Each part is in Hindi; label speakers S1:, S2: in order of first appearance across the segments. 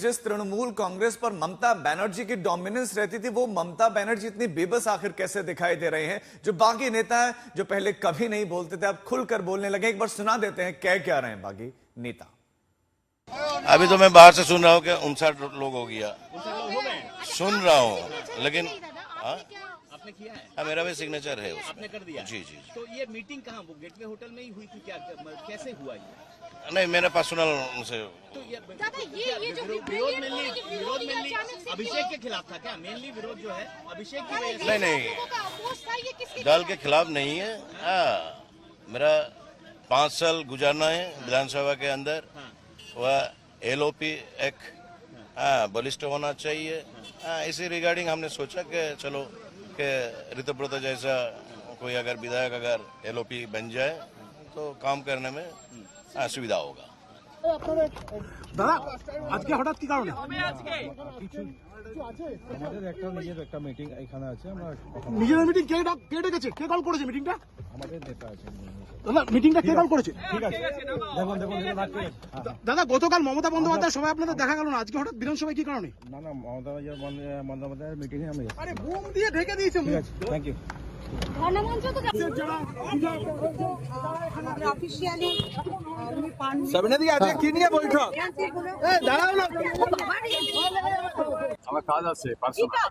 S1: जिस तृणमूल कांग्रेस पर ममता बनर्जी की डोमिनेंस रहती थी, वो ममता बनर्जी इतनी बेबस आखिर कैसे दिखाई दे रहे हैं? जो बागी नेता है, जो पहले कभी नहीं बोलते थे, अब खुलकर बोलने लगे। एक बार सुना देते हैं कह क्या रहे हैं बागी नेता।
S2: अभी तो मैं बाहर से सुन रहा हूँ कि 59 लोग हो गया, सुन रहा हूँ, लेकिन
S3: आपने किया है?
S2: हाँ, मेरा भी सिग्नेचर है उसमें।
S3: आपने कर दिया?
S2: जी जी।
S3: तो ये मीटिंग कहाँ, वो गेटवे होटल में ही हुई थी क्या, कैसे हुआ ये?
S2: नहीं, मेरा पर्सनल उनसे।
S3: तो ये विरोध मेनली अभिषेक के खिलाफ था क्या? मेनली विरोध जो है अभिषेक की वजह से?
S2: नहीं, दल के खिलाफ नहीं है। मेरा 5 साल गुजारना है विधानसभा के अंदर। वह LOP एक बलिष्ठ होना चाहिए। इसी रिगार्डिंग हमने सोचा कि चलो कि ऋतुव्रत जैसा कोई अगर विधायक अगर LOP बन जाए तो काम करने में सुविधा होगा।
S4: দাদা আজকে হঠাৎ কি কারণে?
S5: আমাদের নিজের একটা মিটিং এখানে আছে। আমরা
S4: নিজের মিটিং কে ডেকেছে, কে কল করেছে মিটিংটা?
S5: আমাদের নেতা আছে।
S4: দাদা মিটিংটা কে কল করেছে?
S5: ঠিক আছে, দেখুন
S4: দাদা গতকাল মমতা বন্দ্যোপাধ্যায় সবাই আপনাদের দেখা গেল না, আজকে হঠাৎ বিধানসভায় কি কারণে?
S5: না না, মমতা বন্দ্যোপাধ্যায়ের মিটিং এ আমি।
S4: আরে বোম দিয়ে ঢেকে দিয়েছে।
S5: ঠিক আছে, থ্যাংক ইউ।
S4: সাবিনাদি আজকে কি নিয়ে বৈঠক? দাঁড়াও না,
S5: আমার কাজ আছে পার্সোনাল।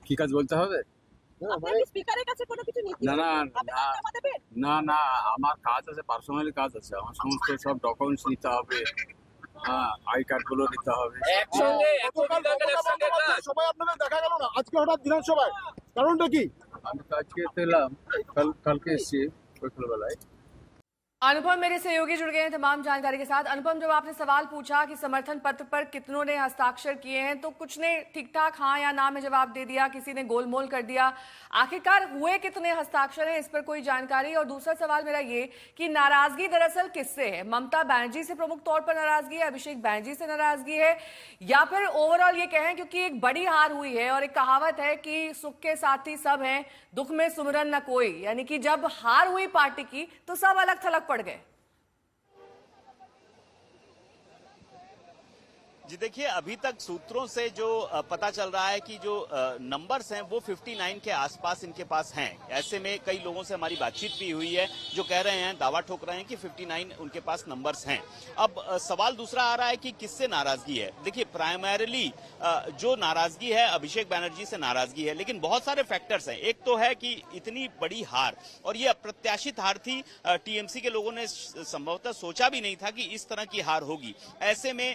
S5: কি কাজ বলতে হবে? না না না না, আমার কাজ আছে, পার্সোনালি কাজ আছে। আমার সমস্ত সব ডকুমেন্টস নিতে হবে। আই কার্ড গুলো নিতে হবে।
S4: সবাই আপনাদের দেখা গেল না, আজকে হঠাৎ বিধানসভায় কারণটা কি?
S5: আমি তো আজকে এলাম, কালকে এসেছি সকালবেলায়।
S6: अनुपम मेरे सहयोगी जुड़ गए हैं तमाम जानकारी के साथ। अनुपम, जब आपने सवाल पूछा कि समर्थन पत्र पर कितनों ने हस्ताक्षर किए हैं, तो कुछ ने ठीक ठाक हाँ या ना में जवाब दे दिया, किसी ने गोलमोल कर दिया। आखिरकार हुए कितने हस्ताक्षर हैं, इस पर कोई जानकारी? और दूसरा सवाल मेरा ये कि नाराजगी दरअसल किससे है? ममता बनर्जी से प्रमुख तौर पर नाराजगी है, अभिषेक बनर्जी से नाराजगी है, या फिर ओवरऑल ये कहें क्योंकि एक बड़ी हार हुई है और एक कहावत है कि सुख के साथी सब हैं, दुख में सुमिरन न कोई, यानी कि जब हार हुई पार्टी की तो सब अलग थलग पड़ गए।
S3: जी देखिए, अभी तक सूत्रों से जो पता चल रहा है कि जो नंबर्स हैं वो 59 के आसपास इनके पास हैं। ऐसे में कई लोगों से हमारी बातचीत भी हुई है जो कह रहे हैं, दावा ठोक रहे हैं कि 59 उनके पास नंबर्स हैं। अब सवाल दूसरा आ रहा है कि किससे नाराजगी है। देखिए, प्राइमरीली जो नाराजगी है अभिषेक बनर्जी से नाराजगी है, लेकिन बहुत सारे फैक्टर्स हैं। एक तो है कि इतनी बड़ी हार, और ये अप्रत्याशित हार थी। TMC के लोगों ने संभवतः सोचा भी नहीं था कि इस तरह की हार होगी। ऐसे में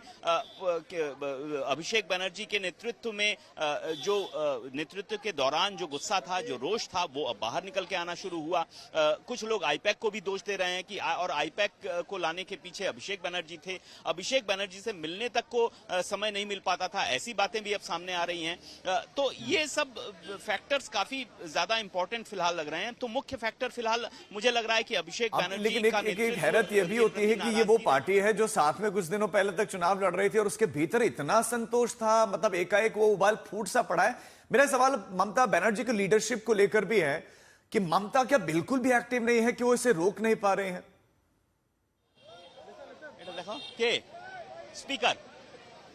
S3: अभिषेक बनर्जी के नेतृत्व में जो नेतृत्व के दौरान जो गुस्सा था, जो रोष था, वो अब बाहर निकल के आना शुरू हुआ। कुछ लोग आईपैक को भी दोष दे रहे हैं कि और आईपैक को लाने के पीछे अभिषेक बनर्जी थे। अभिषेक बनर्जी से मिलने तक को समय नहीं मिल पाता था, ऐसी बातें भी अब सामने आ रही हैं। तो ये सब फैक्टर्स काफी ज्यादा इंपॉर्टेंट फिलहाल लग रहे हैं। तो मुख्य फैक्टर फिलहाल मुझे लग रहा है कि अभिषेक बनर्जी का
S1: लेकिन एक हैरत यह भी होती है कि ये वो पार्टी है जो साथ में कुछ दिनों पहले तक चुनाव लड़ रही थी और उसके भीतर इतना संतोष था, मतलब एकाएक वो उबाल फूट सा पड़ा है। मेरा सवाल ममता बनर्जी की लीडरशिप को लेकर भी है कि ममता क्या बिल्कुल भी एक्टिव नहीं है, कि वो इसे रोक नहीं पा रहे हैं?
S3: देखो के स्पीकर,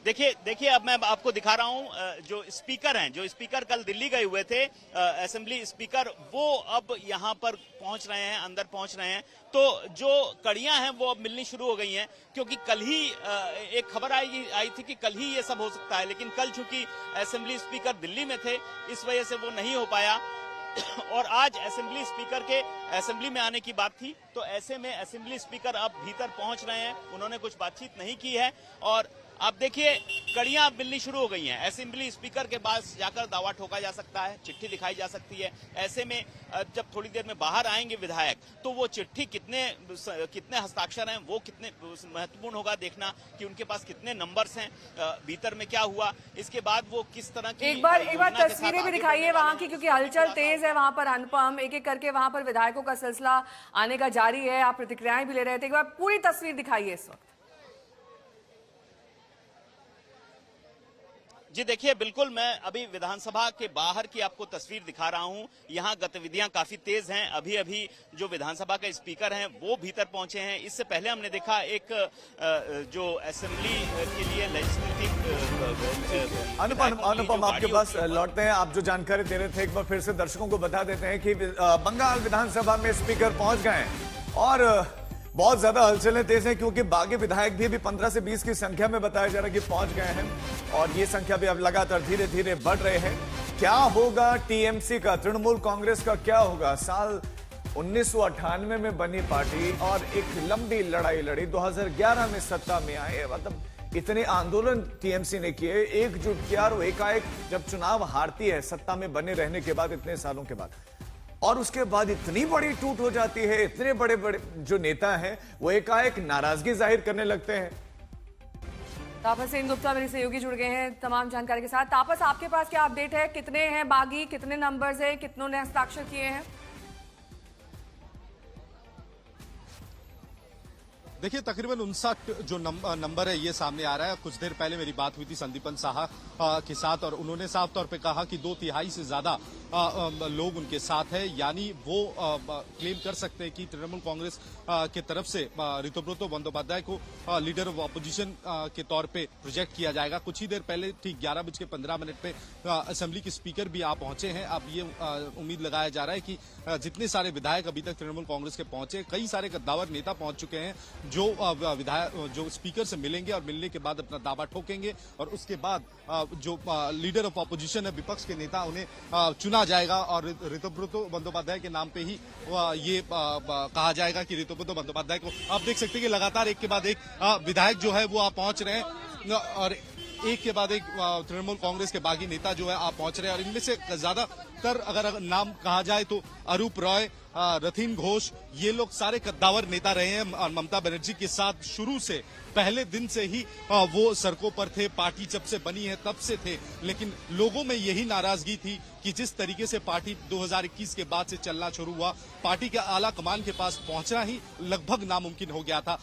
S3: देखिए अब मैं आपको दिखा रहा हूं जो स्पीकर हैं, जो स्पीकर कल दिल्ली गए हुए थे, असेंबली स्पीकर, वो अब यहां पर पहुंच रहे हैं, अंदर पहुंच रहे हैं। तो जो कड़ियां हैं वो अब मिलनी शुरू हो गई हैं, क्योंकि कल ही एक खबर आई थी कि कल ही ये सब हो सकता है, लेकिन कल चूंकि असेंबली स्पीकर दिल्ली में थे, इस वजह से वो नहीं हो पाया। और आज असेंबली स्पीकर के असेंबली में आने की बात थी, तो ऐसे में असेंबली स्पीकर अब भीतर पहुंच रहे हैं। उन्होंने कुछ बातचीत नहीं की है और आप देखिए कड़ियां मिलनी शुरू हो गई हैं। असेंबली स्पीकर के पास जाकर दावा ठोका जा सकता है, चिट्ठी दिखाई जा सकती है। ऐसे में जब थोड़ी देर में बाहर आएंगे विधायक, तो वो चिट्ठी कितने हस्ताक्षर हैं, वो कितने महत्वपूर्ण होगा देखना कि उनके पास कितने नंबर्स हैं, भीतर में क्या हुआ, इसके बाद वो किस तरह की
S6: एक बार तस्वीरें भी दिखाइए वहां की, क्योंकि हलचल तेज है वहां पर। अनुपम, एक एक करके वहां पर विधायकों का सिलसिला आने का जारी है, आप प्रतिक्रियाएं भी ले रहे थे। एक बार पूरी तस्वीर दिखाइए इस वक्त।
S3: जी देखिए, बिल्कुल मैं अभी विधानसभा के बाहर की आपको तस्वीर दिखा रहा हूं। यहाँ गतिविधियां काफी तेज हैं। अभी अभी जो विधानसभा के स्पीकर हैं वो भीतर पहुंचे हैं। इससे पहले हमने देखा एक जो असेंबली के लिए लेजिस्लेटिव
S1: अनुपम आपके पास लौटते हैं। आप जो जानकारी दे रहे थे एक बार फिर से दर्शकों को बता देते हैं कि बंगाल विधानसभा में स्पीकर पहुंच गए हैं और बहुत ज्यादा हलचलें तेज हैं क्योंकि बागी विधायक भी अभी 15 से 20 की संख्या में बताया जा रहा है कि पहुंच गए हैं और ये संख्या भी अब लगातार धीरे धीरे बढ़ रहे हैं। क्या होगा टीएमसी का, तृणमूल कांग्रेस का क्या होगा? साल 1998 में बनी पार्टी और एक लंबी लड़ाई लड़ी, 2011 में सत्ता में आए, मतलब इतने आंदोलन टीएमसी ने किए, एकजुट किया और एकाएक जब चुनाव हारती है सत्ता में बने रहने के बाद इतने सालों के बाद, और उसके बाद इतनी बड़ी टूट हो जाती है, इतने बड़े बड़े जो नेता हैं वो एकाएक नाराजगी जाहिर करने लगते हैं।
S6: तापस सेनगुप्ता मेरे सहयोगी जुड़ गए हैं तमाम जानकारी के साथ। तापस, आपके पास क्या अपडेट है? कितने हैं बागी, कितने नंबर्स है, कितनों ने हस्ताक्षर किए हैं?
S7: देखिए, तकरीबन 59 जो नंबर है ये सामने आ रहा है। कुछ देर पहले मेरी बात हुई थी संदीपन साहा के साथ और उन्होंने साफ तौर पे कहा कि 2/3 से ज्यादा लोग उनके साथ है, यानी वो क्लेम कर सकते हैं कि तृणमूल कांग्रेस के तरफ से ऋतुब्रत बंदोपाध्याय को लीडर ऑफ ऑपोजिशन के तौर पे प्रोजेक्ट किया जाएगा। कुछ ही देर पहले ठीक 11:15 पे असेंबली के स्पीकर भी आ पहुंचे हैं। अब ये उम्मीद लगाया जा रहा है कि जितने सारे विधायक अभी तक तृणमूल कांग्रेस के पहुंचे, कई सारे कद्दावर नेता पहुंच चुके हैं जो विधायक जो स्पीकर से मिलेंगे और मिलने के बाद अपना दावा ठोकेंगे और उसके बाद जो लीडर ऑफ ऑपोजिशन है, विपक्ष के नेता, उन्हें चुना जाएगा और ऋतुब्रत बंदोपाध्याय के नाम पे ही ये कहा जाएगा कि ऋतुब्रत बंदोपाध्याय को। आप देख सकते हैं कि लगातार एक के बाद एक विधायक जो है वो आप पहुंच रहे हैं और एक के बाद एक तृणमूल कांग्रेस के बागी नेता जो है आप पहुंच रहे हैं और इनमें से ज्यादातर अगर नाम कहा जाए तो अरूप रॉय, रथीन घोष, ये लोग सारे कद्दावर नेता रहे हैं और ममता बनर्जी के साथ शुरू से पहले दिन से ही वो सड़कों पर थे। पार्टी जब से बनी है तब से थे, लेकिन लोगों में यही नाराजगी थी कि जिस तरीके से पार्टी 2021 के बाद से चलना शुरू हुआ, पार्टी के आला कमान के पास पहुंचना ही लगभग नामुमकिन हो गया था।